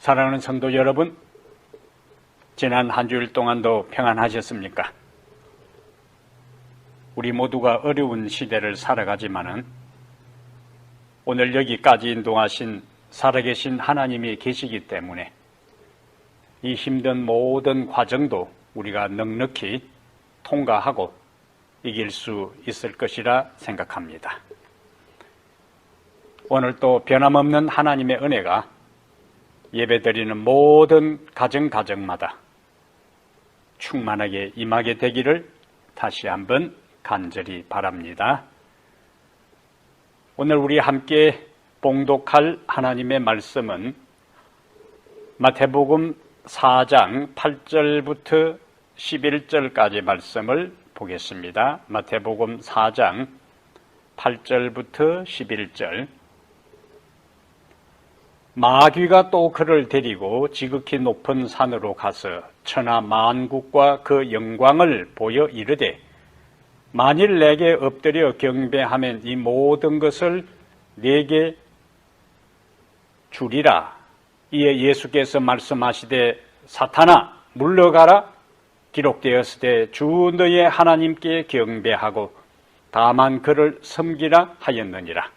사랑하는 성도 여러분, 지난 한 주일 동안도 평안하셨습니까? 우리 모두가 어려운 시대를 살아가지만은 오늘 여기까지 인도하신 살아계신 하나님이 계시기 때문에 이 힘든 모든 과정도 우리가 넉넉히 통과하고 이길 수 있을 것이라 생각합니다. 오늘 또 변함없는 하나님의 은혜가 예배드리는 모든 가정마다 충만하게 임하게 되기를 다시 한번 간절히 바랍니다. 오늘 우리 함께 봉독할 하나님의 말씀은 마태복음 4장 8절부터 11절까지 말씀을 보겠습니다. 마태복음 4장 8절부터 11절. 마귀가 또 그를 데리고 지극히 높은 산으로 가서 천하 만국과 그 영광을 보여 이르되 만일 내게 엎드려 경배하면 이 모든 것을 내게 주리라. 이에 예수께서 말씀하시되 사탄아 물러가라. 기록되었으되 주 너의 하나님께 경배하고 다만 그를 섬기라 하였느니라.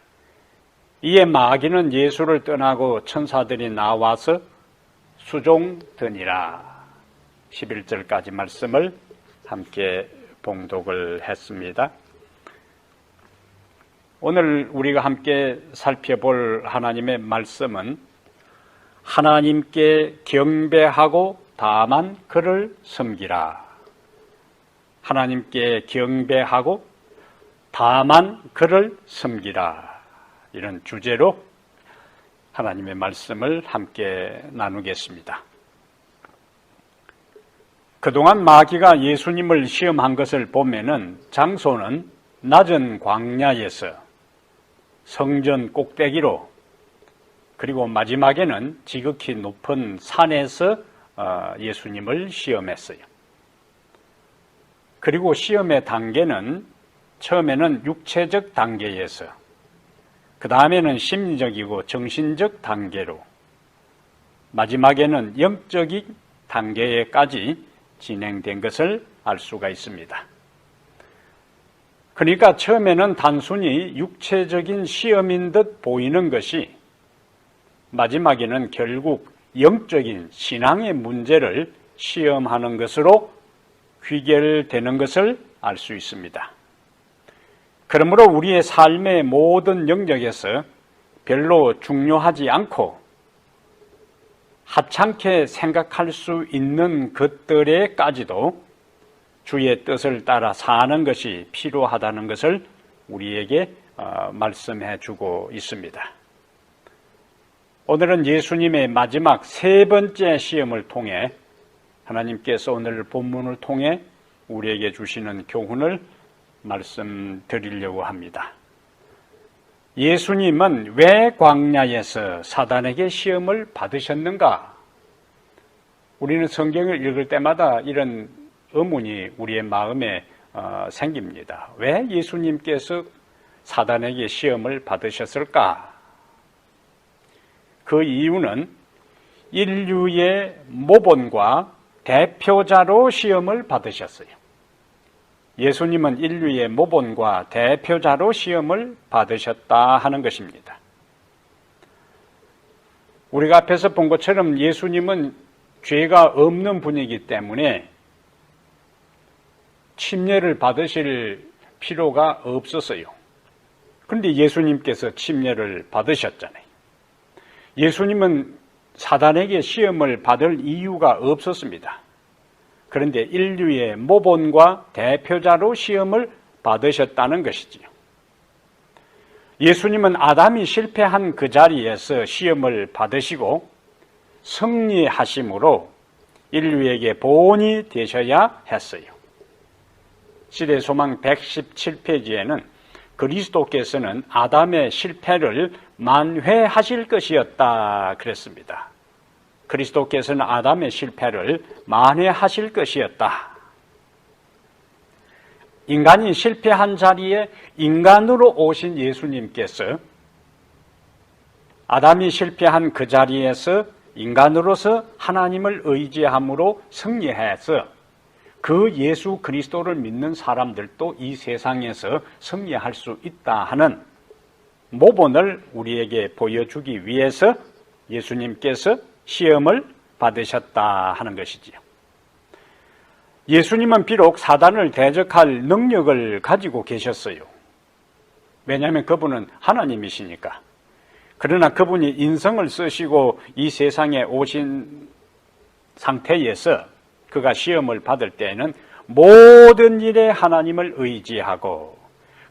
이에 마귀는 예수를 떠나고 천사들이 나와서 수종드니라. 11절까지 말씀을 함께 봉독을 했습니다. 오늘 우리가 함께 살펴볼 하나님의 말씀은 하나님께 경배하고 다만 그를 섬기라. 하나님께 경배하고 다만 그를 섬기라. 이런 주제로 하나님의 말씀을 함께 나누겠습니다. 그동안 마귀가 예수님을 시험한 것을 보면은 장소는 낮은 광야에서 성전 꼭대기로 그리고 마지막에는 지극히 높은 산에서 예수님을 시험했어요. 그리고 시험의 단계는 처음에는 육체적 단계에서 그 다음에는 심리적이고 정신적 단계로 마지막에는 영적인 단계에까지 진행된 것을 알 수가 있습니다. 그러니까 처음에는 단순히 육체적인 시험인 듯 보이는 것이 마지막에는 결국 영적인 신앙의 문제를 시험하는 것으로 귀결되는 것을 알 수 있습니다. 그러므로 우리의 삶의 모든 영역에서 별로 중요하지 않고 하찮게 생각할 수 있는 것들에까지도 주의 뜻을 따라 사는 것이 필요하다는 것을 우리에게 말씀해 주고 있습니다. 오늘은 예수님의 마지막 세 번째 시험을 통해 하나님께서 오늘 본문을 통해 우리에게 주시는 교훈을 말씀드리려고 합니다. 예수님은 왜 광야에서 사단에게 시험을 받으셨는가? 우리는 성경을 읽을 때마다 이런 의문이 우리의 마음에 생깁니다. 왜 예수님께서 사단에게 시험을 받으셨을까? 그 이유는 인류의 모본과 대표자로 시험을 받으셨어요. 예수님은 인류의 모본과 대표자로 시험을 받으셨다 하는 것입니다. 우리가 앞에서 본 것처럼 예수님은 죄가 없는 분이기 때문에 침례를 받으실 필요가 없었어요. 그런데 예수님께서 침례를 받으셨잖아요. 예수님은 사단에게 시험을 받을 이유가 없었습니다. 그런데 인류의 모본과 대표자로 시험을 받으셨다는 것이지요. 예수님은 아담이 실패한 그 자리에서 시험을 받으시고 승리하심으로 인류에게 보온이 되셔야 했어요. 시대소망 117페이지에는 그리스도께서는 아담의 실패를 만회하실 것이었다 그랬습니다. 그리스도께서는 아담의 실패를 만회하실 것이었다. 인간이 실패한 자리에 인간으로 오신 예수님께서 아담이 실패한 그 자리에서 인간으로서 하나님을 의지함으로 승리해서 그 예수 그리스도를 믿는 사람들도 이 세상에서 승리할 수 있다 하는 모본을 우리에게 보여주기 위해서 예수님께서 시험을 받으셨다 하는 것이지요. 예수님은 비록 사단을 대적할 능력을 가지고 계셨어요. 왜냐하면 그분은 하나님이시니까. 그러나 그분이 인성을 쓰시고 이 세상에 오신 상태에서 그가 시험을 받을 때에는 모든 일에 하나님을 의지하고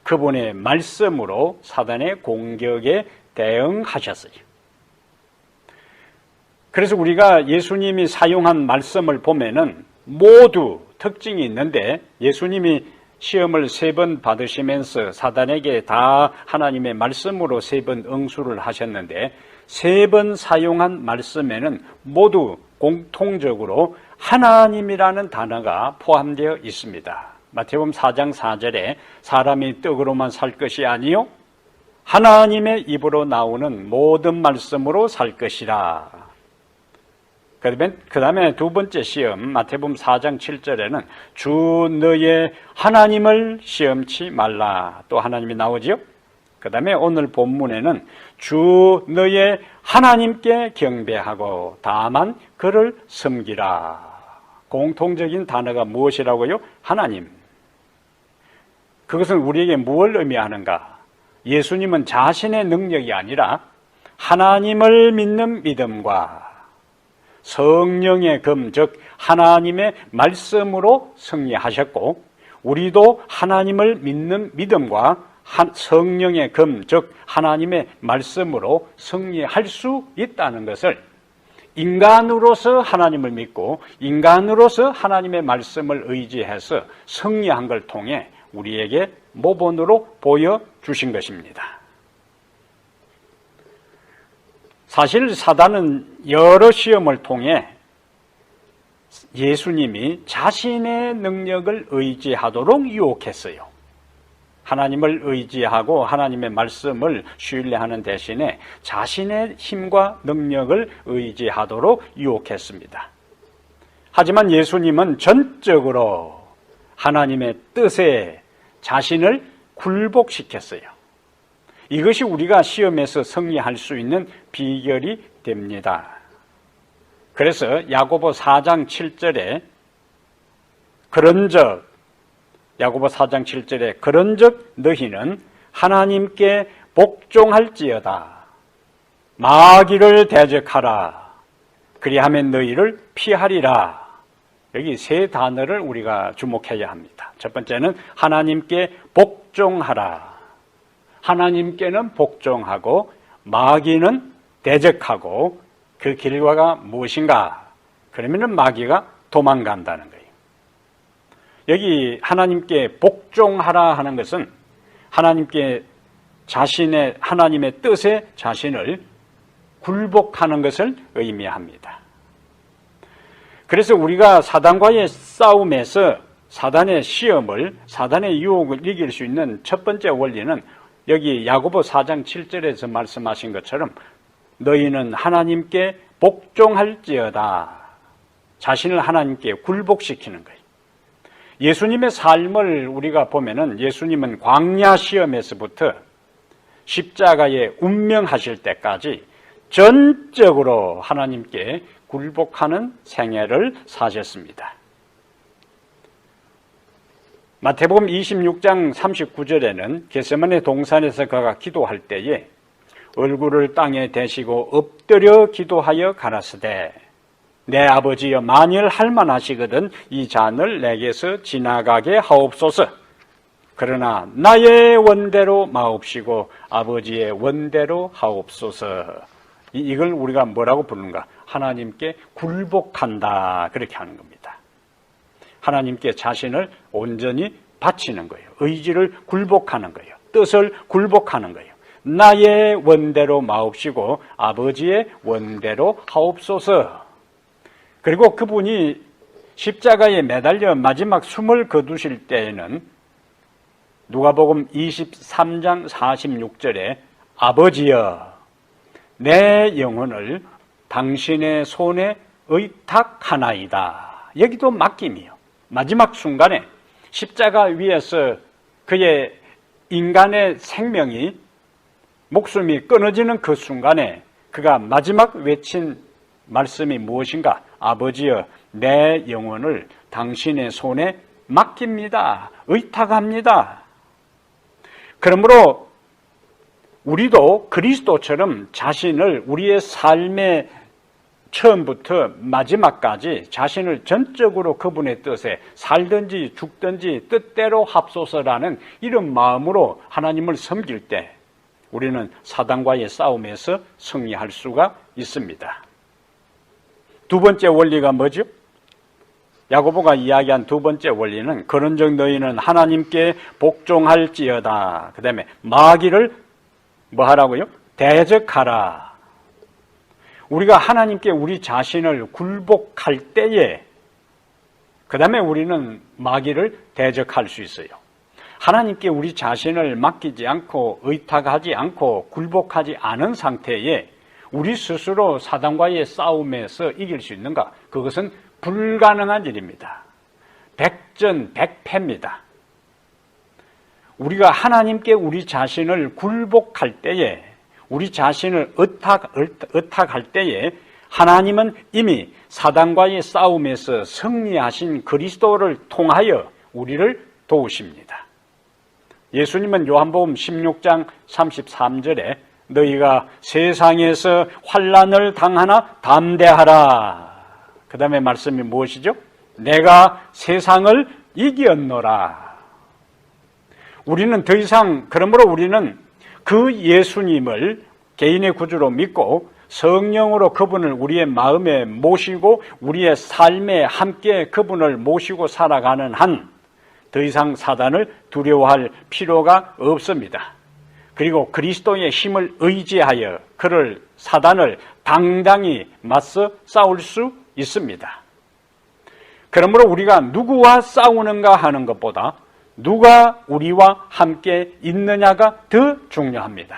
그분의 말씀으로 사단의 공격에 대응하셨어요. 그래서 우리가 예수님이 사용한 말씀을 보면은 모두 특징이 있는데, 예수님이 시험을 3번 받으시면서 사단에게 다 하나님의 말씀으로 3번 응수를 하셨는데, 3번 사용한 말씀에는 모두 공통적으로 하나님이라는 단어가 포함되어 있습니다. 마태복음 4장 4절에 사람이 떡으로만 살 것이 아니요 하나님의 입으로 나오는 모든 말씀으로 살 것이라. 그 다음에 두 번째 시험, 마태복음 4장 7절에는 주 너의 하나님을 시험치 말라. 또 하나님이 나오지요. 그 다음에 오늘 본문에는 주 너의 하나님께 경배하고 다만 그를 섬기라. 공통적인 단어가 무엇이라고요? 하나님. 그것은 우리에게 무엇을 의미하는가? 예수님은 자신의 능력이 아니라 하나님을 믿는 믿음과 성령의 금, 즉 하나님의 말씀으로 승리하셨고, 우리도 하나님을 믿는 믿음과 성령의 금, 즉 하나님의 말씀으로 승리할 수 있다는 것을 인간으로서 하나님을 믿고 인간으로서 하나님의 말씀을 의지해서 승리한 걸 통해 우리에게 모본으로 보여주신 것입니다. 사실 사단은 여러 시험을 통해 예수님이 자신의 능력을 의지하도록 유혹했어요. 하나님을 의지하고 하나님의 말씀을 신뢰하는 대신에 자신의 힘과 능력을 의지하도록 유혹했습니다. 하지만 예수님은 전적으로 하나님의 뜻에 자신을 굴복시켰어요. 이것이 우리가 시험에서 승리할 수 있는 비결이 됩니다. 그래서 야고보 4장 7절에 야고보 4장 7절에 그런즉 너희는 하나님께 복종할지어다. 마귀를 대적하라. 그리하면 너희를 피하리라. 여기 3 단어를 우리가 주목해야 합니다. 첫 번째는 하나님께 복종하라. 하나님께는 복종하고 마귀는 대적하고 그 결과가 무엇인가? 그러면은 마귀가 도망간다는 거예요. 여기 하나님께 복종하라 하는 것은 하나님께 하나님의 뜻에 자신을 굴복하는 것을 의미합니다. 그래서 우리가 사단과의 싸움에서 사단의 시험을, 사단의 유혹을 이길 수 있는 첫 번째 원리는 여기 야고보 4장 7절에서 말씀하신 것처럼 너희는 하나님께 복종할지어다. 자신을 하나님께 굴복시키는 거예요. 예수님의 삶을 우리가 보면은 예수님은 광야 시험에서부터 십자가에 운명하실 때까지 전적으로 하나님께 굴복하는 생애를 사셨습니다. 마태복음 26장 39절에는 겟세마네 동산에서 그가 기도할 때에 얼굴을 땅에 대시고 엎드려 기도하여 가라사대 내 아버지여 만일 할만하시거든 이 잔을 내게서 지나가게 하옵소서. 그러나 나의 원대로 마옵시고 아버지의 원대로 하옵소서. 이걸 우리가 뭐라고 부르는가? 하나님께 굴복한다, 그렇게 하는 겁니다. 하나님께 자신을 온전히 바치는 거예요. 의지를 굴복하는 거예요. 뜻을 굴복하는 거예요. 나의 원대로 마옵시고 아버지의 원대로 하옵소서. 그리고 그분이 십자가에 매달려 마지막 숨을 거두실 때에는 누가복음 23장 46절에 아버지여 내 영혼을 당신의 손에 의탁하나이다. 여기도 맡김이요. 마지막 순간에 십자가 위에서 그의 인간의 생명이, 목숨이 끊어지는 그 순간에 그가 마지막 외친 말씀이 무엇인가? 아버지여, 내 영혼을 당신의 손에 맡깁니다. 의탁합니다. 그러므로 우리도 그리스도처럼 자신을 우리의 삶의 처음부터 마지막까지 자신을 전적으로 그분의 뜻에 살든지 죽든지 뜻대로 합소서라는 이런 마음으로 하나님을 섬길 때 우리는 사단과의 싸움에서 승리할 수가 있습니다. 두 번째 원리가 뭐죠? 야고보가 이야기한 두 번째 원리는 그런즉 너희는 하나님께 복종할지어다. 그 다음에 마귀를 뭐 하라고요? 대적하라. 우리가 하나님께 우리 자신을 굴복할 때에 그 다음에 우리는 마귀를 대적할 수 있어요. 하나님께 우리 자신을 맡기지 않고 의탁하지 않고 굴복하지 않은 상태에 우리 스스로 사단과의 싸움에서 이길 수 있는가? 그것은 불가능한 일입니다. 백전백패입니다. 우리가 하나님께 우리 자신을 굴복할 때에, 우리 자신을 의탁할 때에 하나님은 이미 사단과의 싸움에서 승리하신 그리스도를 통하여 우리를 도우십니다. 예수님은 요한복음 16장 33절에 너희가 세상에서 환난을 당하나 담대하라. 그 다음에 말씀이 무엇이죠? 내가 세상을 이겼노라. 우리는 더 이상, 그러므로 우리는 그 예수님을 개인의 구주로 믿고 성령으로 그분을 우리의 마음에 모시고 우리의 삶에 함께 그분을 모시고 살아가는 한 더 이상 사단을 두려워할 필요가 없습니다. 그리고 그리스도의 힘을 의지하여 그를, 사단을 당당히 맞서 싸울 수 있습니다. 그러므로 우리가 누구와 싸우는가 하는 것보다 누가 우리와 함께 있느냐가 더 중요합니다.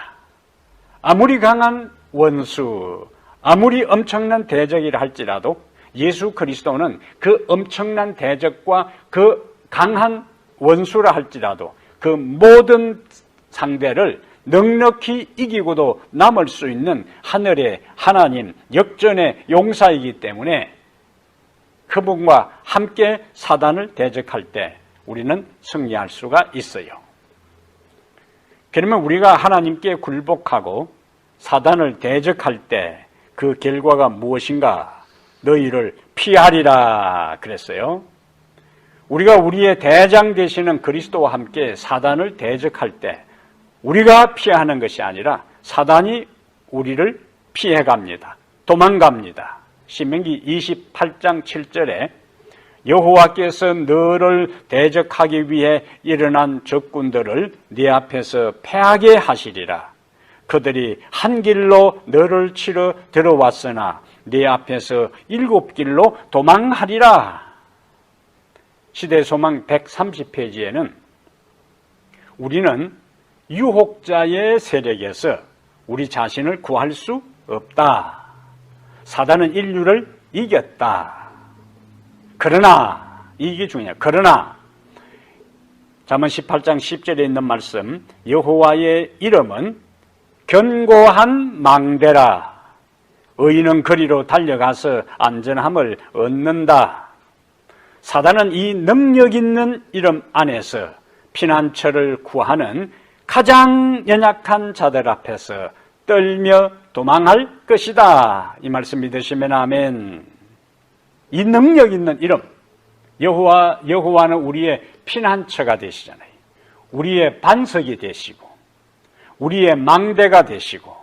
아무리 강한 원수, 아무리 엄청난 대적이라 할지라도 예수 그리스도는 그 엄청난 대적과 그 강한 원수라 할지라도 그 모든 상대를 넉넉히 이기고도 남을 수 있는 하늘의 하나님, 역전의 용사이기 때문에 그분과 함께 사단을 대적할 때 우리는 승리할 수가 있어요. 그러면 우리가 하나님께 굴복하고 사단을 대적할 때 그 결과가 무엇인가? 너희를 피하리라 그랬어요. 우리가 우리의 대장 되시는 그리스도와 함께 사단을 대적할 때 우리가 피하는 것이 아니라 사단이 우리를 피해갑니다. 도망갑니다. 신명기 28장 7절에 여호와께서 너를 대적하기 위해 일어난 적군들을 네 앞에서 패하게 하시리라. 그들이 한 길로 너를 치러 들어왔으나 네 앞에서 7길로 도망하리라. 시대소망 130페이지에는 우리는 유혹자의 세력에서 우리 자신을 구할 수 없다. 사단은 인류를 이겼다. 그러나, 이게 중요해요. 그러나 잠언 18장 10절에 있는 말씀, 여호와의 이름은 견고한 망대라. 의인은 거리로 달려가서 안전함을 얻는다. 사단은 이 능력 있는 이름 안에서 피난처를 구하는 가장 연약한 자들 앞에서 떨며 도망할 것이다. 이 말씀 믿으시면 아멘. 이 능력 있는 이름, 여호와는 우리의 피난처가 되시잖아요. 우리의 반석이 되시고 우리의 망대가 되시고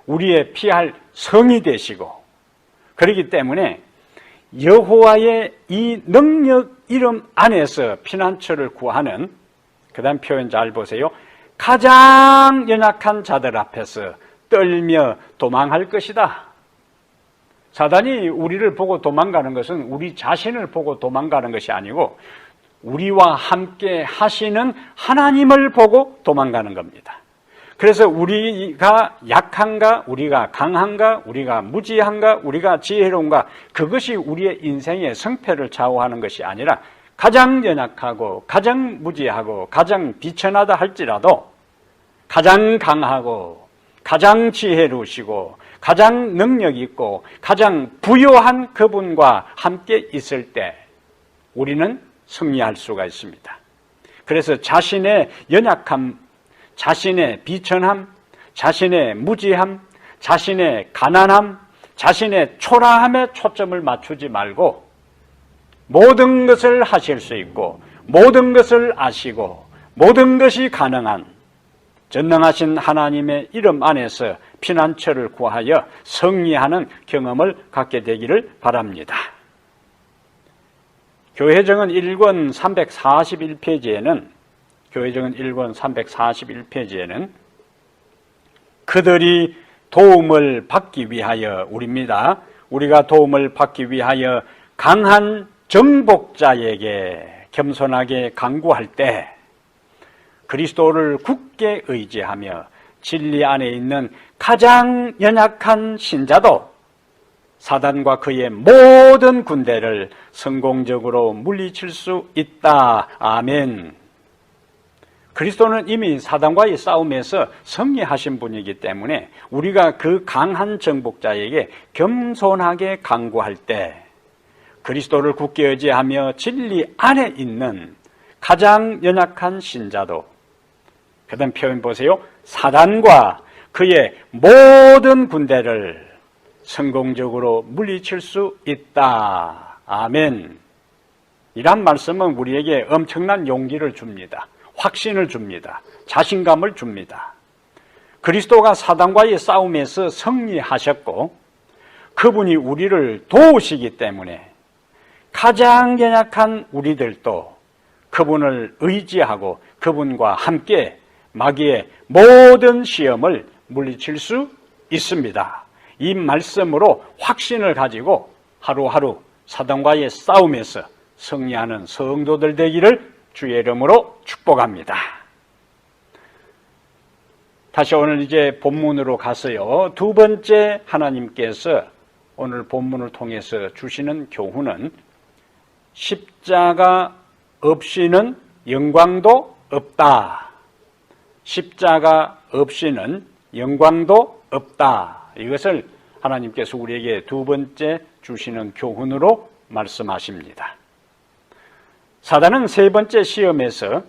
우리의 피할 성이 되시고, 그렇기 때문에 여호와의 이 능력 이름 안에서 피난처를 구하는, 그 다음 표현 잘 보세요. 가장 연약한 자들 앞에서 떨며 도망할 것이다. 사단이 우리를 보고 도망가는 것은 우리 자신을 보고 도망가는 것이 아니고 우리와 함께 하시는 하나님을 보고 도망가는 겁니다. 그래서 우리가 약한가, 우리가 강한가, 우리가 무지한가, 우리가 지혜로운가, 그것이 우리의 인생의 성패를 좌우하는 것이 아니라 가장 연약하고 가장 무지하고 가장 비천하다 할지라도 가장 강하고 가장 지혜로우시고 가장 능력 있고 가장 부유한 그분과 함께 있을 때 우리는 승리할 수가 있습니다. 그래서 자신의 연약함, 자신의 비천함, 자신의 무지함, 자신의 가난함, 자신의 초라함에 초점을 맞추지 말고 모든 것을 하실 수 있고 모든 것을 아시고 모든 것이 가능한 전능하신 하나님의 이름 안에서 피난처를 구하여 승리하는 경험을 갖게 되기를 바랍니다. 교회정은 1권 341페이지에는 교회정은 1권 341페이지에는 그들이 도움을 받기 위하여 우리가 도움을 받기 위하여 강한 정복자에게 겸손하게 간구할 때 그리스도를 굳게 의지하며 진리 안에 있는 가장 연약한 신자도 사단과 그의 모든 군대를 성공적으로 물리칠 수 있다. 아멘. 그리스도는 이미 사단과의 싸움에서 승리하신 분이기 때문에 우리가 그 강한 정복자에게 겸손하게 간구할 때 그리스도를 굳게 의지하며 진리 안에 있는 가장 연약한 신자도, 그 다음 표현 보세요. 사단과 그의 모든 군대를 성공적으로 물리칠 수 있다. 아멘. 이란 말씀은 우리에게 엄청난 용기를 줍니다. 확신을 줍니다. 자신감을 줍니다. 그리스도가 사단과의 싸움에서 승리하셨고 그분이 우리를 도우시기 때문에 가장 연약한 우리들도 그분을 의지하고 그분과 함께 마귀의 모든 시험을 물리칠 수 있습니다. 이 말씀으로 확신을 가지고 하루하루 사단과의 싸움에서 승리하는 성도들 되기를 주의 이름으로 축복합니다. 다시 오늘 이제 본문으로 가서요. 두 번째 하나님께서 오늘 본문을 통해서 주시는 교훈은 십자가 없이는 영광도 없다. 십자가 없이는 영광도 없다. 이것을 하나님께서 우리에게 두 번째 주시는 교훈으로 말씀하십니다. 사단은 세 번째 시험에서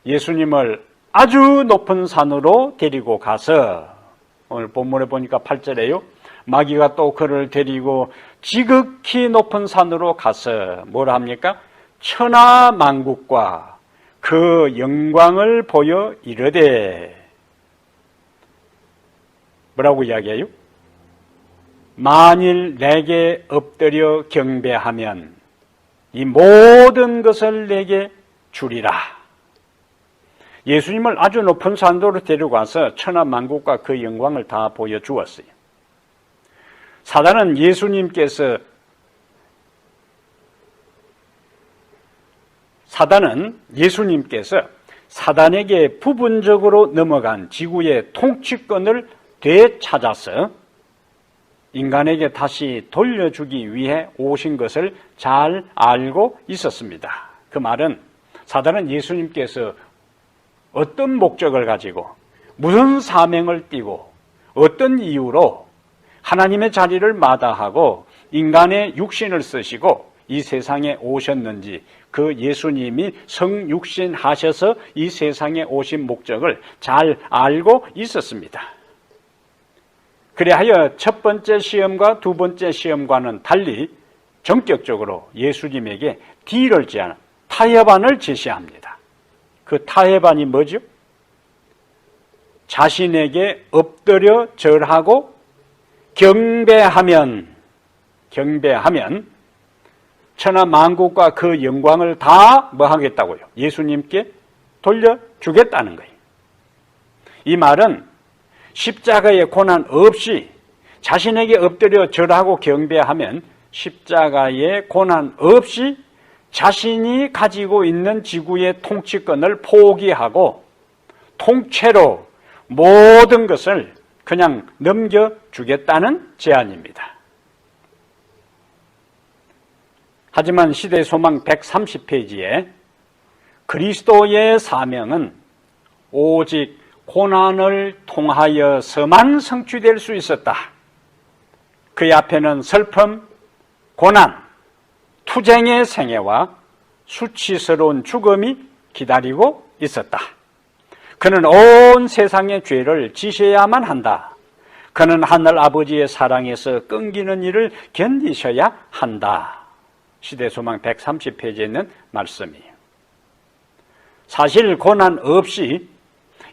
예수님을 아주 높은 산으로 데리고 가서 오늘 본문에 보니까 8절에요. 마귀가 또 그를 데리고 지극히 높은 산으로 가서 뭐라 합니까? 천하만국과 그 영광을 보여 이르되 뭐라고 이야기해요? 만일 내게 엎드려 경배하면 이 모든 것을 내게 주리라. 예수님을 아주 높은 산도로 데려가서 천하만국과 그 영광을 다 보여주었어요. 사단은 예수님께서 사단에게 부분적으로 넘어간 지구의 통치권을 되찾아서 인간에게 다시 돌려주기 위해 오신 것을 잘 알고 있었습니다. 그 말은 사단은 예수님께서 어떤 목적을 가지고 무슨 사명을 띠고 어떤 이유로 하나님의 자리를 마다하고 인간의 육신을 쓰시고 이 세상에 오셨는지 그 예수님이 성육신 하셔서 이 세상에 오신 목적을 잘 알고 있었습니다. 그래하여 첫 번째 시험과 두 번째 시험과는 달리 전격적으로 예수님에게 딜을 제하는 타협안을 제시합니다. 그 타협안이 뭐죠? 자신에게 엎드려 절하고 경배하면 천하만국과 그 영광을 다 뭐 하겠다고요? 예수님께 돌려주겠다는 거예요. 이 말은 십자가의 고난 없이 자신에게 엎드려 절하고 경배하면 십자가의 고난 없이 자신이 가지고 있는 지구의 통치권을 포기하고 통째로 모든 것을 그냥 넘겨주겠다는 제안입니다. 하지만 시대소망 130페이지에 그리스도의 사명은 오직 고난을 통하여서만 성취될 수 있었다. 그의 앞에는 슬픔, 고난, 투쟁의 생애와 수치스러운 죽음이 기다리고 있었다. 그는 온 세상의 죄를 지셔야만 한다. 그는 하늘 아버지의 사랑에서 끊기는 일을 견디셔야 한다. 시대소망 130페이지에 있는 말씀이에요. 사실 고난 없이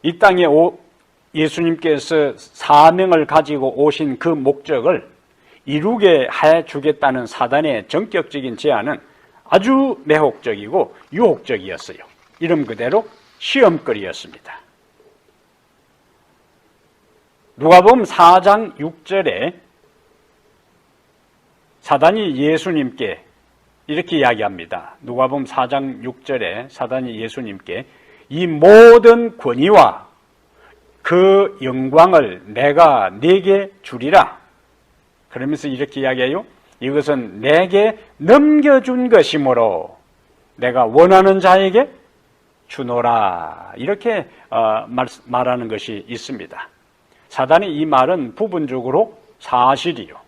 이 땅에 예수님께서 사명을 가지고 오신 그 목적을 이루게 해주겠다는 사단의 전격적인 제안은 아주 매혹적이고 유혹적이었어요. 이름 그대로 시험거리였습니다. 누가복음 4장 6절에 사단이 예수님께 이렇게 이야기합니다. 누가복음 4장 6절에 사단이 예수님께 이 모든 권위와 그 영광을 내가 네게 주리라. 그러면서 이렇게 이야기해요. 이것은 내게 넘겨준 것이므로 내가 원하는 자에게 주노라. 이렇게 말하는 것이 있습니다. 사단의 이 말은 부분적으로 사실이요.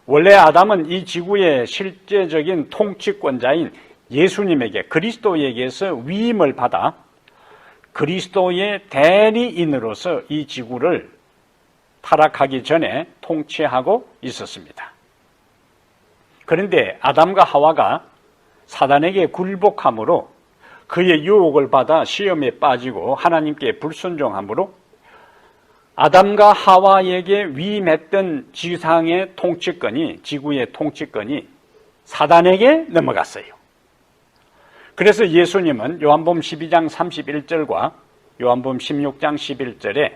원래 아담은 이 지구의 실제적인 통치권자인 예수님에게, 그리스도에게서 위임을 받아 그리스도의 대리인으로서 이 지구를 타락하기 전에 통치하고 있었습니다. 그런데 아담과 하와가 사단에게 굴복함으로 그의 유혹을 받아 시험에 빠지고 하나님께 불순종함으로 아담과 하와에게 위임했던 지상의 통치권이, 지구의 통치권이 사단에게 넘어갔어요. 그래서 예수님은 요한복음 12장 31절과 요한복음 16장 11절에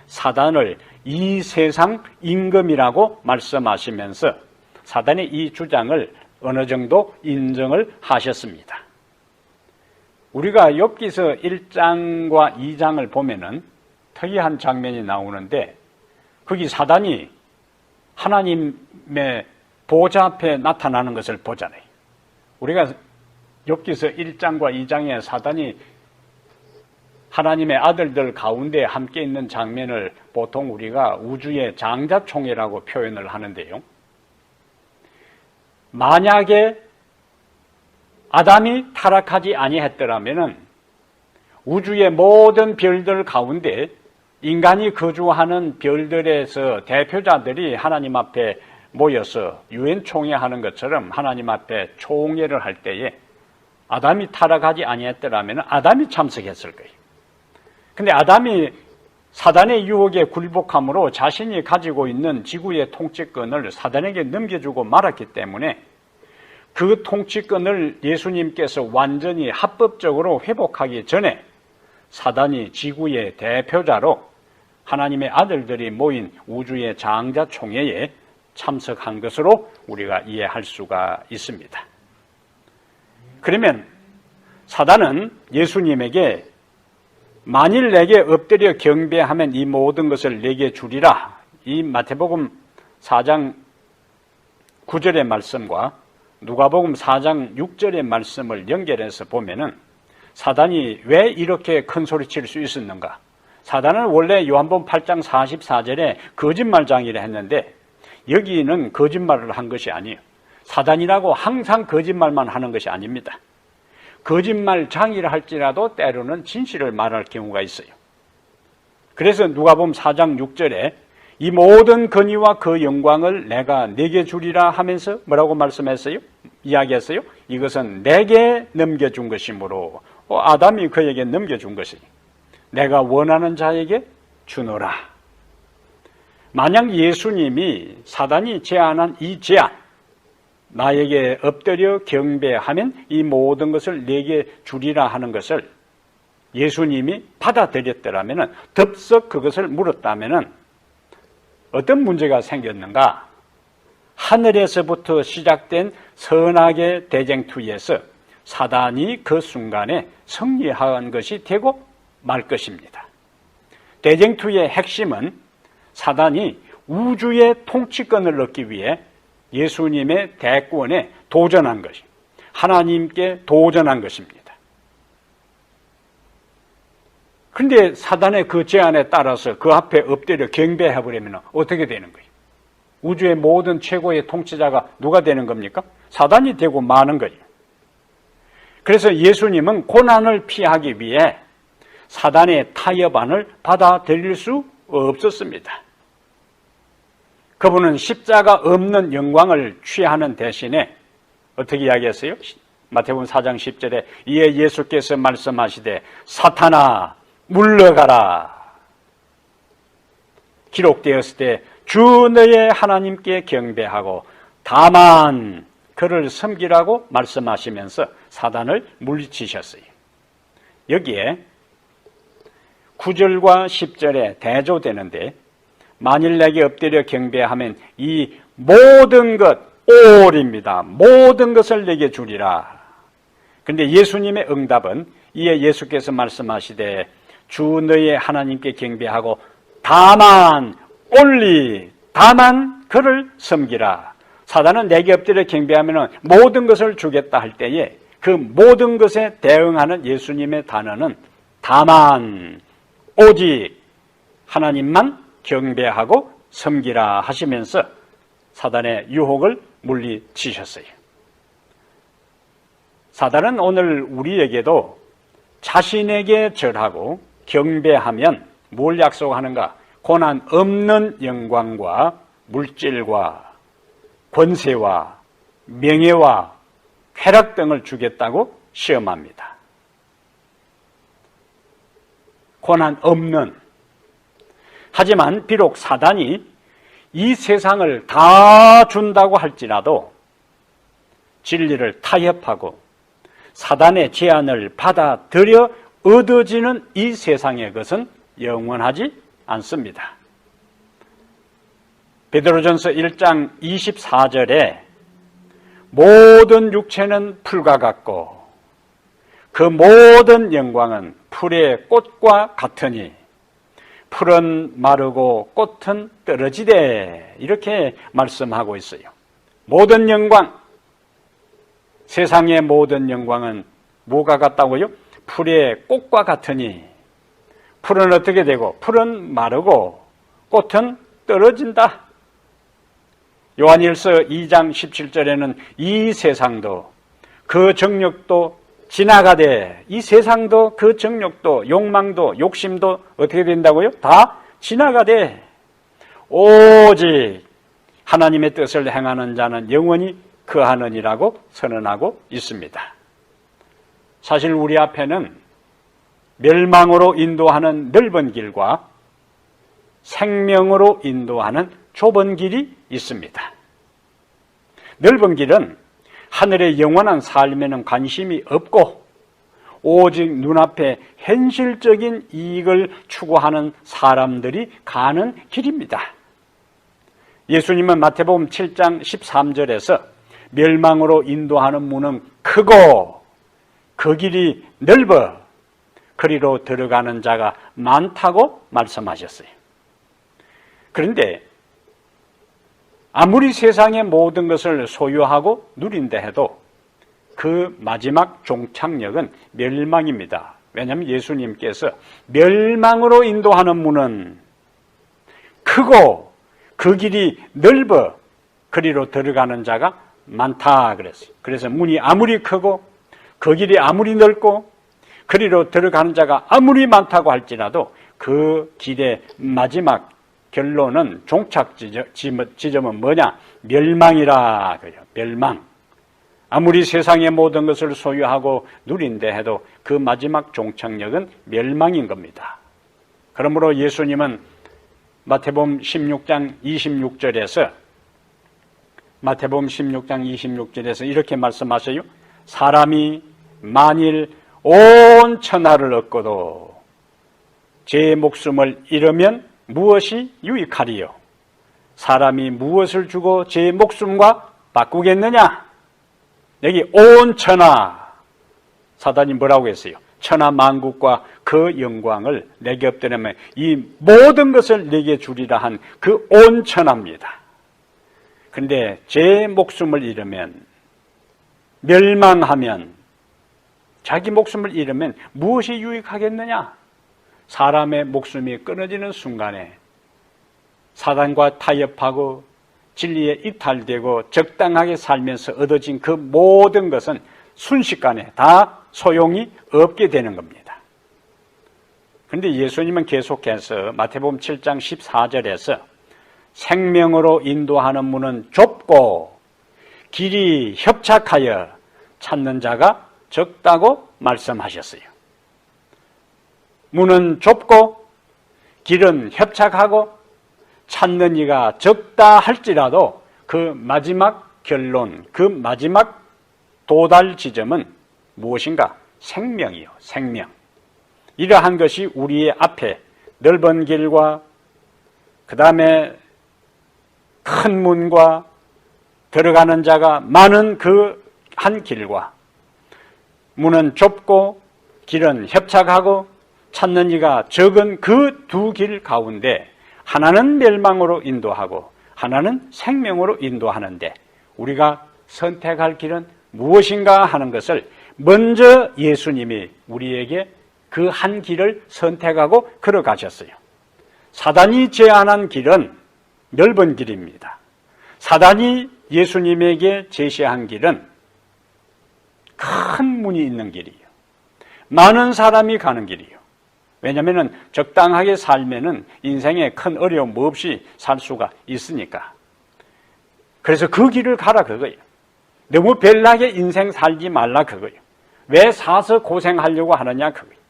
사단을 이 세상 임금이라고 말씀하시면서 사단의 이 주장을 어느 정도 인정을 하셨습니다. 우리가 욥기서 1장과 2장을 보면은 특이한 장면이 나오는데 거기 사단이 하나님의 보좌 앞에 나타나는 것을 보잖아요. 우리가 욥기서 1장과 2장에 사단이 하나님의 아들들 가운데 함께 있는 장면을 보통 우리가 우주의 장자총회라고 표현을 하는데요. 만약에 아담이 타락하지 아니했더라면 우주의 모든 별들 가운데 인간이 거주하는 별들에서 대표자들이 하나님 앞에 모여서 유엔총회하는 것처럼 하나님 앞에 총회를 할 때에 아담이 타락하지 아니했더라면 아담이 참석했을 거예요. 근데 아담이 사단의 유혹에 굴복함으로 자신이 가지고 있는 지구의 통치권을 사단에게 넘겨주고 말았기 때문에 그 통치권을 예수님께서 완전히 합법적으로 회복하기 전에 사단이 지구의 대표자로 하나님의 아들들이 모인 우주의 장자총회에 참석한 것으로 우리가 이해할 수가 있습니다. 그러면 사단은 예수님에게 만일 내게 엎드려 경배하면 이 모든 것을 내게 주리라. 이 마태복음 4장 9절의 말씀과 누가복음 4장 6절의 말씀을 연결해서 보면은 사단이 왜 이렇게 큰 소리 칠 수 있었는가? 사단은 원래 요한복음 8장 44절에 거짓말장이라 했는데 여기는 거짓말을 한 것이 아니에요. 사단이라고 항상 거짓말만 하는 것이 아닙니다. 거짓말장이라 할지라도 때로는 진실을 말할 경우가 있어요. 그래서 누가복음 4장 6절에 이 모든 권위와 그 영광을 내가 네게 주리라 하면서 뭐라고 말씀했어요? 이야기했어요? 이것은 내게 넘겨준 것이므로 아담이 그에게 넘겨준 것이 내가 원하는 자에게 주노라. 만약 예수님이 사단이 제안한 이 제안, 나에게 엎드려 경배하면 이 모든 것을 내게 주리라 하는 것을 예수님이 받아들였더라면, 덥석 그것을 물었다면 어떤 문제가 생겼는가? 하늘에서부터 시작된 선악의 대쟁투에서 사단이 그 순간에 승리한 것이 되고 말 것입니다. 대쟁투의 핵심은 사단이 우주의 통치권을 얻기 위해 예수님의 대권에 도전한 것이, 하나님께 도전한 것입니다. 그런데 사단의 그 제안에 따라서 그 앞에 엎드려 경배해버리면 어떻게 되는 거예요? 우주의 모든 최고의 통치자가 누가 되는 겁니까? 사단이 되고 마는 거예요. 그래서 예수님은 고난을 피하기 위해 사단의 타협안을 받아들일 수 없었습니다. 그분은 십자가 없는 영광을 취하는 대신에 어떻게 이야기했어요? 마태복음 4장 10절에 이에 예수께서 말씀하시되 사탄아 물러가라. 기록되었을 때 주 너의 하나님께 경배하고 다만 그를 섬기라고 말씀하시면서 사단을 물리치셨어요. 여기에 9절과 10절에 대조되는데 만일 내게 엎드려 경배하면 이 모든 것, 올입니다. 모든 것을 내게 주리라. 그런데 예수님의 응답은 이에 예수께서 말씀하시되 주 너의 하나님께 경배하고 다만 only 다만 그를 섬기라. 사단은 내게 엎드려 경배하면 모든 것을 주겠다 할 때에 그 모든 것에 대응하는 예수님의 단어는 다만 오직 하나님만 경배하고 섬기라 하시면서 사단의 유혹을 물리치셨어요. 사단은 오늘 우리에게도 자신에게 절하고 경배하면 뭘 약속하는가? 고난 없는 영광과 물질과 권세와 명예와 쾌락 등을 주겠다고 시험합니다. 고난 없는. 하지만 비록 사단이 이 세상을 다 준다고 할지라도 진리를 타협하고 사단의 제안을 받아들여 얻어지는 이 세상의 것은 영원하지 않습니다. 베드로전서 1장 24절에 모든 육체는 풀과 같고 그 모든 영광은 풀의 꽃과 같으니 풀은 마르고 꽃은 떨어지되 이렇게 말씀하고 있어요. 모든 영광, 세상의 모든 영광은 뭐가 같다고요? 풀의 꽃과 같으니 풀은 어떻게 되고 풀은 마르고 꽃은 떨어진다. 요한일서 2장 17절에는 이 세상도 그 정욕도 지나가되 이 세상도 그 정욕도 욕망도 욕심도 어떻게 된다고요? 다 지나가되 오직 하나님의 뜻을 행하는 자는 영원히 거하느니라고 선언하고 있습니다. 사실 우리 앞에는 멸망으로 인도하는 넓은 길과 생명으로 인도하는 좁은 길이 있습니다. 넓은 길은 하늘의 영원한 삶에는 관심이 없고 오직 눈앞에 현실적인 이익을 추구하는 사람들이 가는 길입니다. 예수님은 마태복음 7장 13절에서 멸망으로 인도하는 문은 크고 그 길이 넓어 그리로 들어가는 자가 많다고 말씀하셨어요. 그런데 아무리 세상의 모든 것을 소유하고 누린다 해도 그 마지막 종착역은 멸망입니다. 왜냐하면 예수님께서 멸망으로 인도하는 문은 크고 그 길이 넓어 그리로 들어가는 자가 많다 그랬어요. 그래서 문이 아무리 크고 그 길이 아무리 넓고 그리로 들어가는 자가 아무리 많다고 할지라도 그 길의 마지막 결론은 종착 지점은 뭐냐? 멸망이라 그래요. 멸망. 아무리 세상의 모든 것을 소유하고 누린다 해도 그 마지막 종착역은 멸망인 겁니다. 그러므로 예수님은 마태복음 16장 26절에서 이렇게 말씀하세요. 사람이 만일 온 천하를 얻고도 제 목숨을 잃으면 무엇이 유익하리요? 사람이 무엇을 주고 제 목숨과 바꾸겠느냐? 여기 온 천하, 사단이 뭐라고 했어요? 천하 만국과 그 영광을 내게 엎드리면 이 모든 것을 내게 주리라 한 그 온 천하입니다. 그런데 제 목숨을 잃으면, 멸망하면, 자기 목숨을 잃으면 무엇이 유익하겠느냐? 사람의 목숨이 끊어지는 순간에 사단과 타협하고 진리에 이탈되고 적당하게 살면서 얻어진 그 모든 것은 순식간에 다 소용이 없게 되는 겁니다. 그런데 예수님은 계속해서 마태복음 7장 14절에서 생명으로 인도하는 문은 좁고 길이 협착하여 찾는 자가 적다고 말씀하셨어요. 문은 좁고 길은 협착하고 찾는 이가 적다 할지라도 그 마지막 결론, 그 마지막 도달 지점은 무엇인가? 생명이요, 생명. 이러한 것이 우리의 앞에 넓은 길과 그 다음에 큰 문과 들어가는 자가 많은 그 한 길과 문은 좁고 길은 협착하고 찾는 이가 적은 그 두 길 가운데 하나는 멸망으로 인도하고 하나는 생명으로 인도하는데 우리가 선택할 길은 무엇인가 하는 것을 먼저 예수님이 우리에게 그 한 길을 선택하고 걸어가셨어요. 사단이 제안한 길은 넓은 길입니다. 사단이 예수님에게 제시한 길은 큰 문이 있는 길이에요. 많은 사람이 가는 길이에요. 왜냐하면 적당하게 살면은 인생에 큰 어려움 없이 살 수가 있으니까. 그래서 그 길을 가라 그거예요. 너무 별나게 인생 살지 말라 그거예요. 왜 사서 고생하려고 하느냐 그거예요.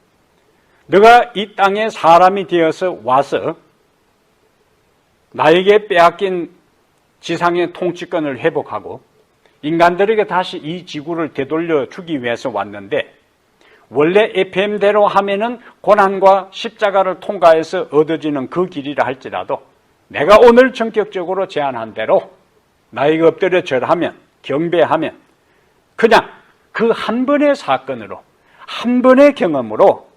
너가 이 땅에 사람이 되어서 와서 나에게 빼앗긴 지상의 통치권을 회복하고 인간들에게 다시 이 지구를 되돌려 주기 위해서 왔는데 원래 FM대로 하면은 고난과 십자가를 통과해서 얻어지는 그 길이라 할지라도 내가 오늘 전격적으로 제안한 대로 나에게 엎드려 절하면 경배하면 그냥 그 한 번의 사건으로 한 번의 경험으로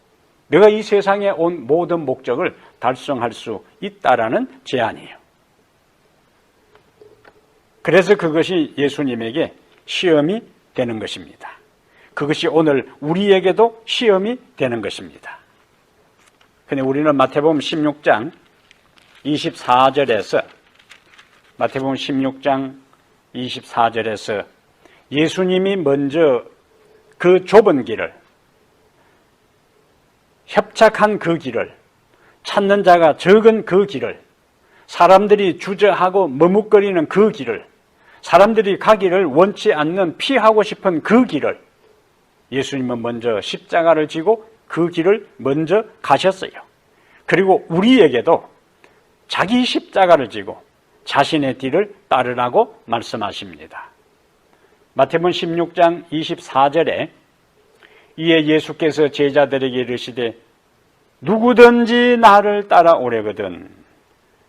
내가 이 세상에 온 모든 목적을 달성할 수 있다라는 제안이에요. 그래서 그것이 예수님에게 시험이 되는 것입니다. 그것이 오늘 우리에게도 시험이 되는 것입니다. 근데 우리는 마태복음 16장 24절에서 마태복음 16장 24절에서 예수님이 먼저 그 좁은 길을 협착한 그 길을 찾는 자가 적은 그 길을 사람들이 주저하고 머뭇거리는 그 길을 사람들이 가기를 원치 않는 피하고 싶은 그 길을 예수님은 먼저 십자가를 지고 그 길을 먼저 가셨어요. 그리고 우리에게도 자기 십자가를 지고 자신의 뒤를 따르라고 말씀하십니다. 마태복음 16장 24절에 이에 예수께서 제자들에게 이르시되 누구든지 나를 따라오려거든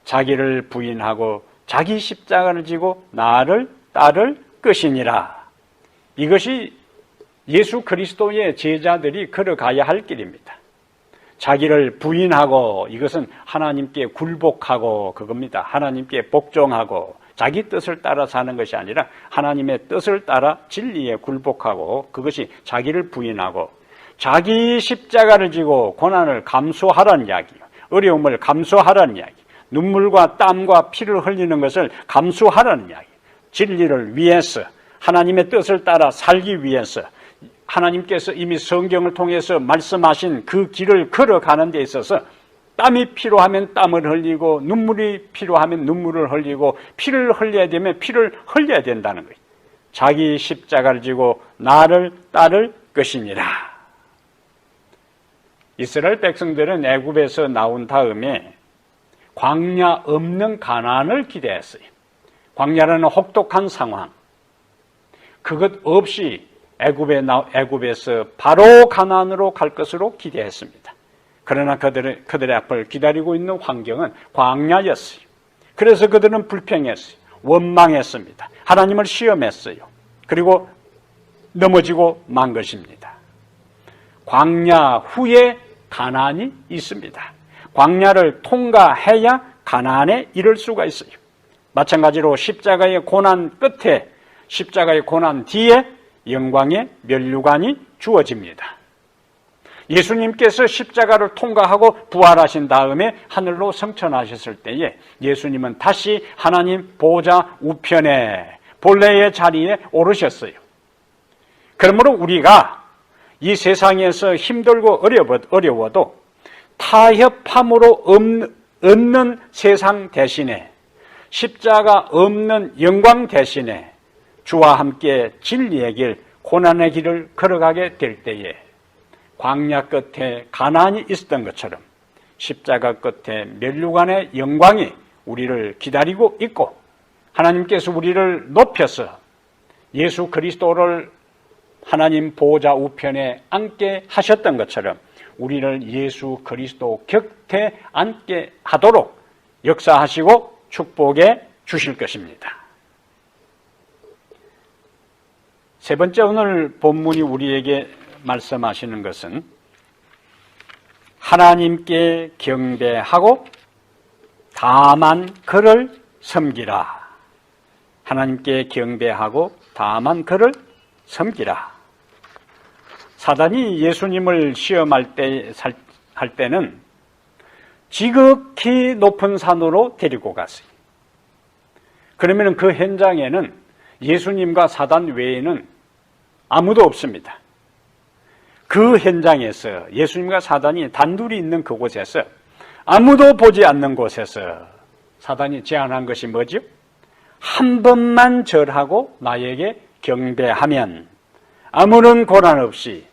자기를 부인하고 자기 십자가를 지고 나를 따를 것이니라. 이것이 예수 그리스도의 제자들이 걸어가야 할 길입니다. 자기를 부인하고 이것은 하나님께 굴복하고 그겁니다. 하나님께 복종하고 자기 뜻을 따라 사는 것이 아니라 하나님의 뜻을 따라 진리에 굴복하고 그것이 자기를 부인하고 자기 십자가를 지고 고난을 감수하라는 이야기예요. 어려움을 감수하라는 이야기. 눈물과 땀과 피를 흘리는 것을 감수하라는 이야기. 진리를 위해서 하나님의 뜻을 따라 살기 위해서 하나님께서 이미 성경을 통해서 말씀하신 그 길을 걸어가는 데 있어서 땀이 필요하면 땀을 흘리고 눈물이 필요하면 눈물을 흘리고 피를 흘려야 되면 피를 흘려야 된다는 거예요. 자기 십자가를 지고 나를 따를 것이니라. 이스라엘 백성들은 애굽에서 나온 다음에 광야 없는 가나안을 기대했어요. 광야라는 혹독한 상황. 그것 없이 애굽에서 바로 가나안으로 갈 것으로 기대했습니다. 그러나 그들의 앞을 기다리고 있는 환경은 광야였어요. 그래서 그들은 불평했어요. 원망했습니다. 하나님을 시험했어요. 그리고 넘어지고 만 것입니다. 광야 후에 가나안이 있습니다. 광야를 통과해야 가나안에 이를 수가 있어요. 마찬가지로 십자가의 고난 끝에, 십자가의 고난 뒤에 영광의 면류관이 주어집니다. 예수님께서 십자가를 통과하고 부활하신 다음에 하늘로 승천하셨을 때에 예수님은 다시 하나님 보좌 우편에 본래의 자리에 오르셨어요. 그러므로 우리가 이 세상에서 힘들고 어려워도 타협함으로 얻는 세상 대신에, 십자가 없는 영광 대신에 주와 함께 진리의 길, 고난의 길을 걸어가게 될 때에 광야 끝에 가나안이 있었던 것처럼 십자가 끝에 면류관의 영광이 우리를 기다리고 있고, 하나님께서 우리를 높여서 예수 그리스도를 하나님 보좌 우편에 앉게 하셨던 것처럼 우리를 예수 그리스도 곁에 앉게 하도록 역사하시고 축복해 주실 것입니다. 세 번째, 오늘 본문이 우리에게 말씀하시는 것은 하나님께 경배하고 다만 그를 섬기라. 하나님께 경배하고 다만 그를 섬기라. 사단이 예수님을 시험할 때는 지극히 높은 산으로 데리고 갔어요. 그러면 그 현장에는 예수님과 사단 외에는 아무도 없습니다. 그 현장에서 예수님과 사단이 단둘이 있는 그곳에서, 아무도 보지 않는 곳에서 사단이 제안한 것이 뭐죠? 한 번만 절하고 나에게 경배하면 아무런 고난 없이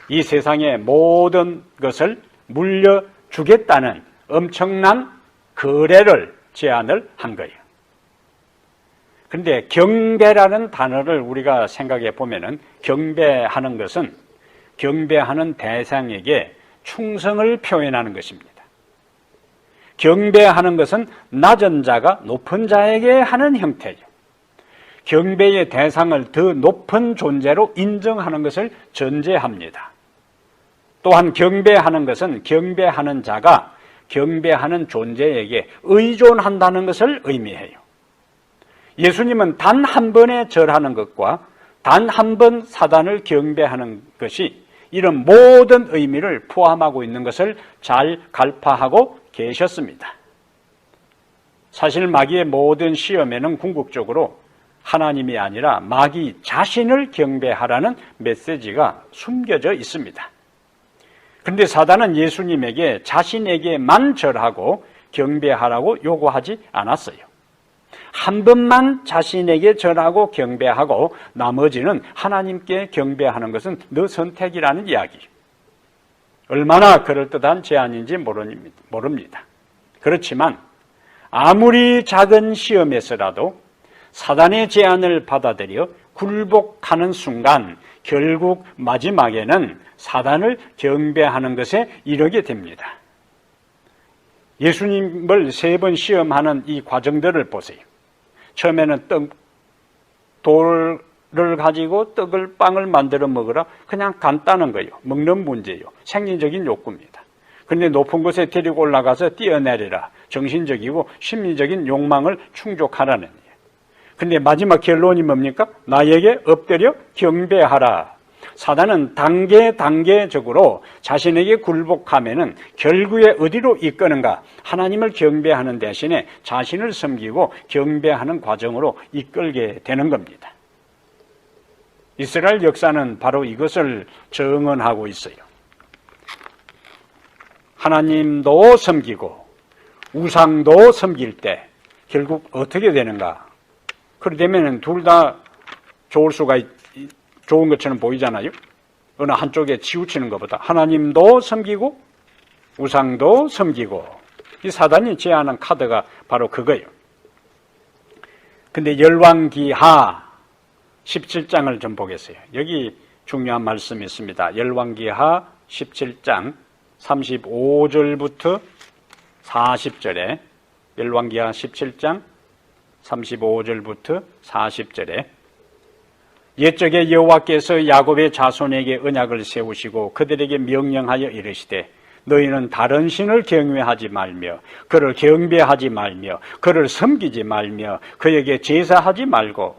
이 세상의 모든 것을 물려주겠다는 엄청난 거래를 제안을 한 거예요. 그런데 경배라는 단어를 우리가 생각해 보면은, 경배하는 것은 경배하는 대상에게 충성을 표현하는 것입니다. 경배하는 것은 낮은 자가 높은 자에게 하는 형태예요. 경배의 대상을 더 높은 존재로 인정하는 것을 전제합니다. 또한 경배하는 것은 경배하는 자가 경배하는 존재에게 의존한다는 것을 의미해요. 예수님은 단 한 번에 절하는 것과 단 한 번 사단을 경배하는 것이 이런 모든 의미를 포함하고 있는 것을 잘 간파하고 계셨습니다. 사실 마귀의 모든 시험에는 궁극적으로 하나님이 아니라 마귀 자신을 경배하라는 메시지가 숨겨져 있습니다. 그런데 사단은 예수님에게 자신에게만 절하고 경배하라고 요구하지 않았어요. 한 번만 자신에게 절하고 경배하고 나머지는 하나님께 경배하는 것은 너 선택이라는 이야기. 얼마나 그럴듯한 제안인지 모릅니다. 그렇지만 아무리 작은 시험에서라도 사단의 제안을 받아들여 굴복하는 순간 결국 마지막에는 사단을 경배하는 것에 이르게 됩니다. 예수님을 3번 시험하는 이 과정들을 보세요. 처음에는 돌을 가지고 빵을 만들어 먹으라. 그냥 간단한 거예요. 먹는 문제예요. 생리적인 욕구입니다. 그런데 높은 곳에 데리고 올라가서 뛰어내리라. 정신적이고 심리적인 욕망을 충족하라는 거예요. 근데 마지막 결론이 뭡니까? 나에게 엎드려 경배하라. 사단은 단계적으로 자신에게 굴복하면은 결국에 어디로 이끄는가? 하나님을 경배하는 대신에 자신을 섬기고 경배하는 과정으로 이끌게 되는 겁니다. 이스라엘 역사는 바로 이것을 증언하고 있어요. 하나님도 섬기고 우상도 섬길 때 결국 어떻게 되는가? 그러려면 둘 다 좋은 것처럼 보이잖아요. 어느 한쪽에 치우치는 것보다 하나님도 섬기고 우상도 섬기고, 이 사단이 제안한 카드가 바로 그거예요. 근데 열왕기하 17장을 좀 보겠어요. 여기 중요한 말씀이 있습니다. 열왕기하 17장 35절부터 40절에, 열왕기하 17장 35절부터 40절에 옛적에 여호와께서 야곱의 자손에게 언약을 세우시고 그들에게 명령하여 이르시되 너희는 다른 신을 경외하지 말며 그를 경배하지 말며 그를 섬기지 말며 그에게 제사하지 말고,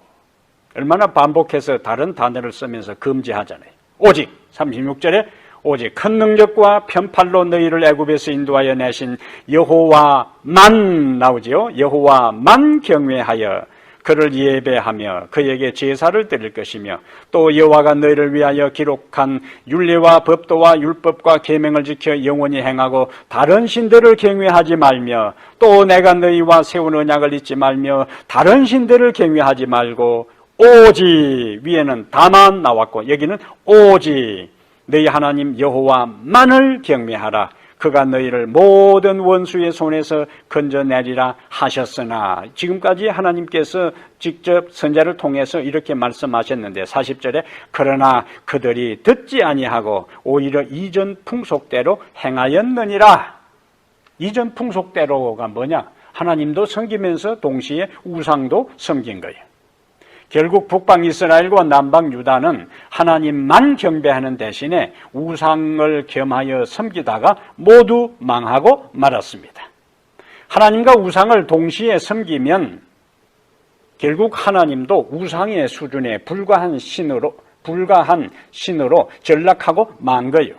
얼마나 반복해서 다른 단어를 쓰면서 금지하잖아요. 오직 36절에 오직 큰 능력과 편팔로 너희를 애굽에서 인도하여 내신 여호와만 나오지요. 여호와만 경외하여 그를 예배하며 그에게 제사를 드릴 것이며 또 여호와가 너희를 위하여 기록한 율례와 법도와 율법과 계명을 지켜 영원히 행하고 다른 신들을 경외하지 말며 또 내가 너희와 세운 언약을 잊지 말며 다른 신들을 경외하지 말고 오직, 위에는 다만 나왔고 여기는 오직 너희 하나님 여호와만을 경외하라. 그가 너희를 모든 원수의 손에서 건져내리라 하셨으나, 지금까지 하나님께서 직접 선자를 통해서 이렇게 말씀하셨는데 40절에 그러나 그들이 듣지 아니하고 오히려 이전 풍속대로 행하였느니라. 이전 풍속대로가 뭐냐? 하나님도 섬기면서 동시에 우상도 섬긴 거예요. 결국 북방 이스라엘과 남방 유다는 하나님만 경배하는 대신에 우상을 겸하여 섬기다가 모두 망하고 말았습니다. 하나님과 우상을 동시에 섬기면 결국 하나님도 우상의 수준에 불과한 신으로 전락하고 만 거예요.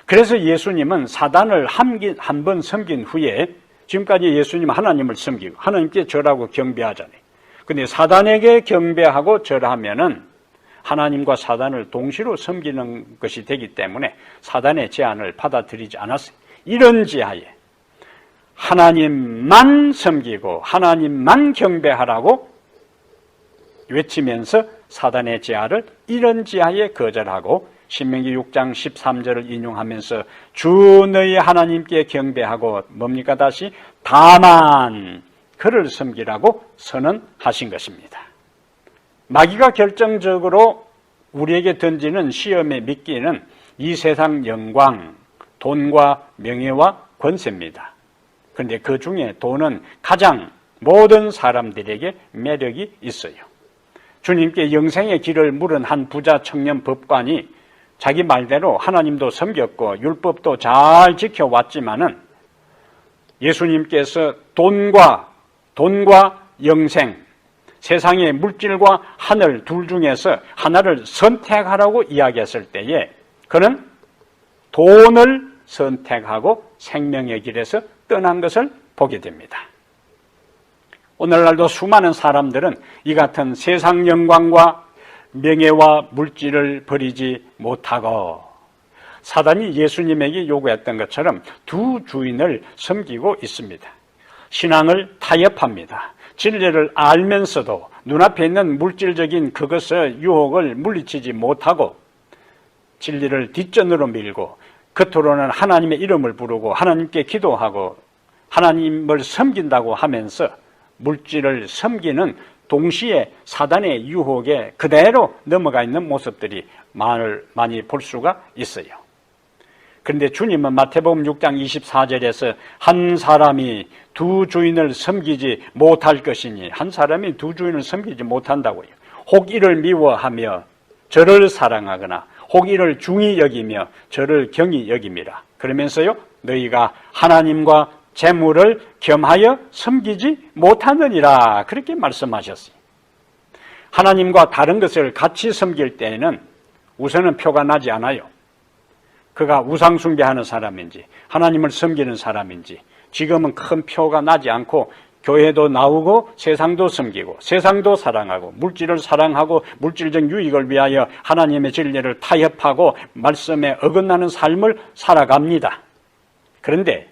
그래서 예수님은 사단을 한 번 섬긴 후에, 지금까지 예수님은 하나님을 섬기고 하나님께 절하고 경배하잖아요. 근데 사단에게 경배하고 절하면은 하나님과 사단을 동시로 섬기는 것이 되기 때문에 사단의 제안을 받아들이지 않았어요. 이런 지하에 하나님만 섬기고 하나님만 경배하라고 외치면서 사단의 제안을 이런 지하에 거절하고 신명기 6장 13절을 인용하면서 주 너희 하나님께 경배하고 뭡니까? 다시 다만 그를 섬기라고 선언하신 것입니다. 마귀가 결정적으로 우리에게 던지는 시험의 미끼는 이 세상 영광, 돈과 명예와 권세입니다. 그런데 그 중에 돈은 가장 모든 사람들에게 매력이 있어요. 주님께 영생의 길을 물은 한 부자 청년 법관이 자기 말대로 하나님도 섬겼고 율법도 잘 지켜왔지만은 예수님께서 돈과 영생, 세상의 물질과 하늘 둘 중에서 하나를 선택하라고 이야기했을 때에 그는 돈을 선택하고 생명의 길에서 떠난 것을 보게 됩니다. 오늘날도 수많은 사람들은 이 같은 세상 영광과 명예와 물질을 버리지 못하고 사단이 예수님에게 요구했던 것처럼 두 주인을 섬기고 있습니다. 신앙을 타협합니다. 진리를 알면서도 눈앞에 있는 물질적인 그것의 유혹을 물리치지 못하고 진리를 뒷전으로 밀고 겉으로는 하나님의 이름을 부르고 하나님께 기도하고 하나님을 섬긴다고 하면서 물질을 섬기는 동시에 사단의 유혹에 그대로 넘어가 있는 모습들이 많이 볼 수가 있어요. 그런데 주님은 마태복음 6장 24절에서 한 사람이 두 주인을 섬기지 못할 것이니, 한 사람이 두 주인을 섬기지 못한다고요. 혹 이를 미워하며 저를 사랑하거나 혹 이를 중히 여기며 저를 경히 여김이라. 그러면서요, 너희가 하나님과 재물을 겸하여 섬기지 못하느니라, 그렇게 말씀하셨어요. 하나님과 다른 것을 같이 섬길 때에는 우선은 표가 나지 않아요. 그가 우상 숭배하는 사람인지 하나님을 섬기는 사람인지 지금은 큰 표가 나지 않고 교회도 나오고 세상도 섬기고 세상도 사랑하고 물질을 사랑하고 물질적 유익을 위하여 하나님의 진리를 타협하고 말씀에 어긋나는 삶을 살아갑니다. 그런데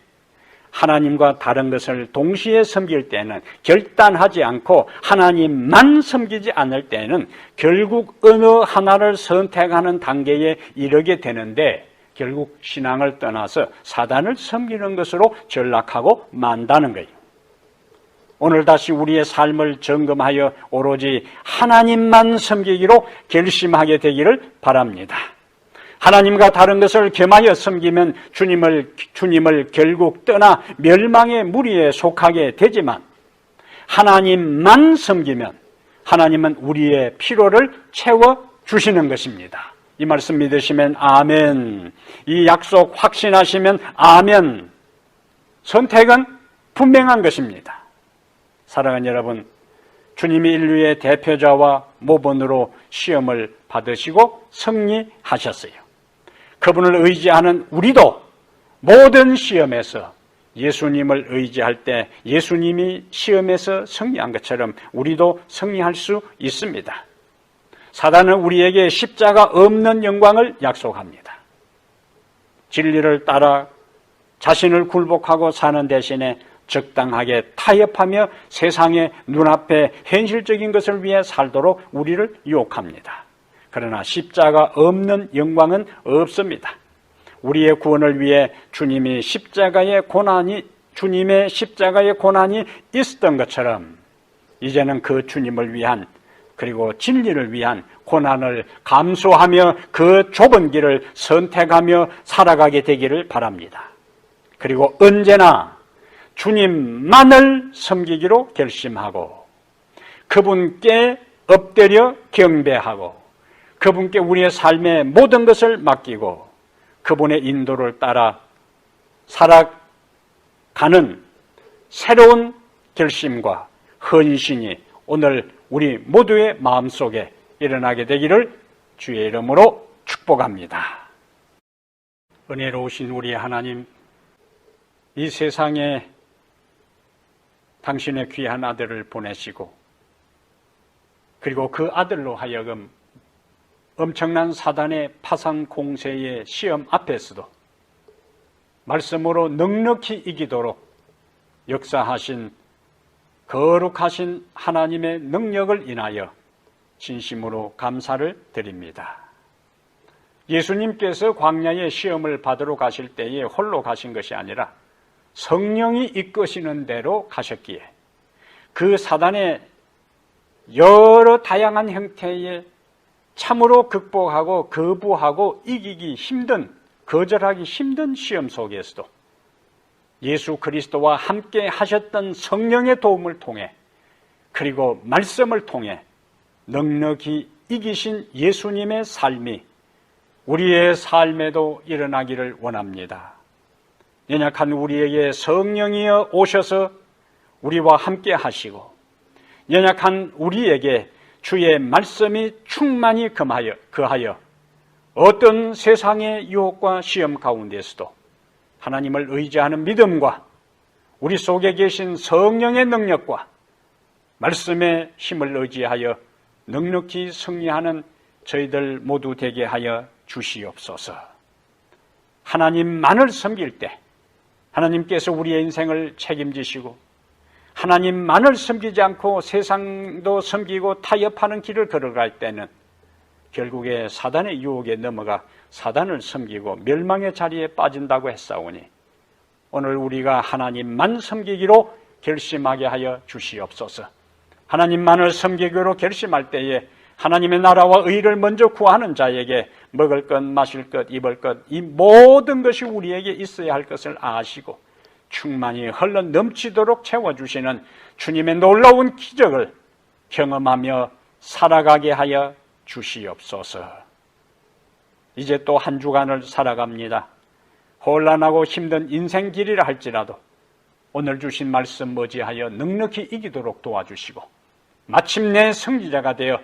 하나님과 다른 것을 동시에 섬길 때는, 결단하지 않고 하나님만 섬기지 않을 때는 결국 어느 하나를 선택하는 단계에 이르게 되는데 결국 신앙을 떠나서 사단을 섬기는 것으로 전락하고 만다는 거예요. 오늘 다시 우리의 삶을 점검하여 오로지 하나님만 섬기기로 결심하게 되기를 바랍니다. 하나님과 다른 것을 겸하여 섬기면 주님을 결국 떠나 멸망의 무리에 속하게 되지만 하나님만 섬기면 하나님은 우리의 필요를 채워주시는 것입니다. 이 말씀 믿으시면 아멘. 이 약속 확신하시면 아멘. 선택은 분명한 것입니다. 사랑하는 여러분, 주님이 인류의 대표자와 모본으로 시험을 받으시고 승리하셨어요. 그분을 의지하는 우리도 모든 시험에서 예수님을 의지할 때 예수님이 시험에서 승리한 것처럼 우리도 승리할 수 있습니다. 사단은 우리에게 십자가 없는 영광을 약속합니다. 진리를 따라 자신을 굴복하고 사는 대신에 적당하게 타협하며 세상의 눈앞에 현실적인 것을 위해 살도록 우리를 유혹합니다. 그러나 십자가 없는 영광은 없습니다. 우리의 구원을 위해 주님의 십자가의 고난이 있었던 것처럼 이제는 그 주님을 위한 그리고 진리를 위한 고난을 감수하며 그 좁은 길을 선택하며 살아가게 되기를 바랍니다. 그리고 언제나 주님만을 섬기기로 결심하고 그분께 엎드려 경배하고 그분께 우리의 삶의 모든 것을 맡기고 그분의 인도를 따라 살아가는 새로운 결심과 헌신이 오늘 우리 모두의 마음속에 일어나게 되기를 주의 이름으로 축복합니다. 은혜로우신 우리 하나님, 이 세상에 당신의 귀한 아들을 보내시고 그리고 그 아들로 하여금 엄청난 사단의 파산 공세의 시험 앞에서도 말씀으로 넉넉히 이기도록 역사하신 거룩하신 하나님의 능력을 인하여 진심으로 감사를 드립니다. 예수님께서 광야의 시험을 받으러 가실 때에 홀로 가신 것이 아니라 성령이 이끄시는 대로 가셨기에 그 사단의 여러 다양한 형태의 참으로 극복하고 거부하고 이기기 힘든, 거절하기 힘든 시험 속에서도 예수 그리스도와 함께 하셨던 성령의 도움을 통해 그리고 말씀을 통해 넉넉히 이기신 예수님의 삶이 우리의 삶에도 일어나기를 원합니다. 연약한 우리에게 성령이여 오셔서 우리와 함께 하시고 연약한 우리에게 주의 말씀이 충만히 거하여 어떤 세상의 유혹과 시험 가운데서도 하나님을 의지하는 믿음과 우리 속에 계신 성령의 능력과 말씀의 힘을 의지하여 넉넉히 승리하는 저희들 모두 되게 하여 주시옵소서. 하나님만을 섬길 때 하나님께서 우리의 인생을 책임지시고 하나님만을 섬기지 않고 세상도 섬기고 타협하는 길을 걸어갈 때는 결국에 사단의 유혹에 넘어가 사단을 섬기고 멸망의 자리에 빠진다고 했사오니 오늘 우리가 하나님만 섬기기로 결심하게 하여 주시옵소서. 하나님만을 섬기기로 결심할 때에 하나님의 나라와 의를 먼저 구하는 자에게 먹을 것, 마실 것, 입을 것, 이 모든 것이 우리에게 있어야 할 것을 아시고 충만히 흘러 넘치도록 채워주시는 주님의 놀라운 기적을 경험하며 살아가게 하여 주시옵소서. 이제 또 한 주간을 살아갑니다. 혼란하고 힘든 인생 길이라 할지라도 오늘 주신 말씀 머지하여 넉넉히 이기도록 도와주시고 마침내 승리자가 되어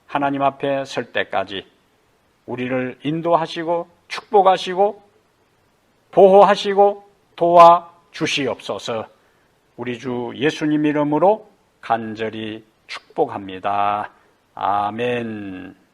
하나님 앞에 설 때까지 우리를 인도하시고 축복하시고 보호하시고 도와주시옵소서. 우리 주 예수님 이름으로 간절히 축복합니다. 아멘.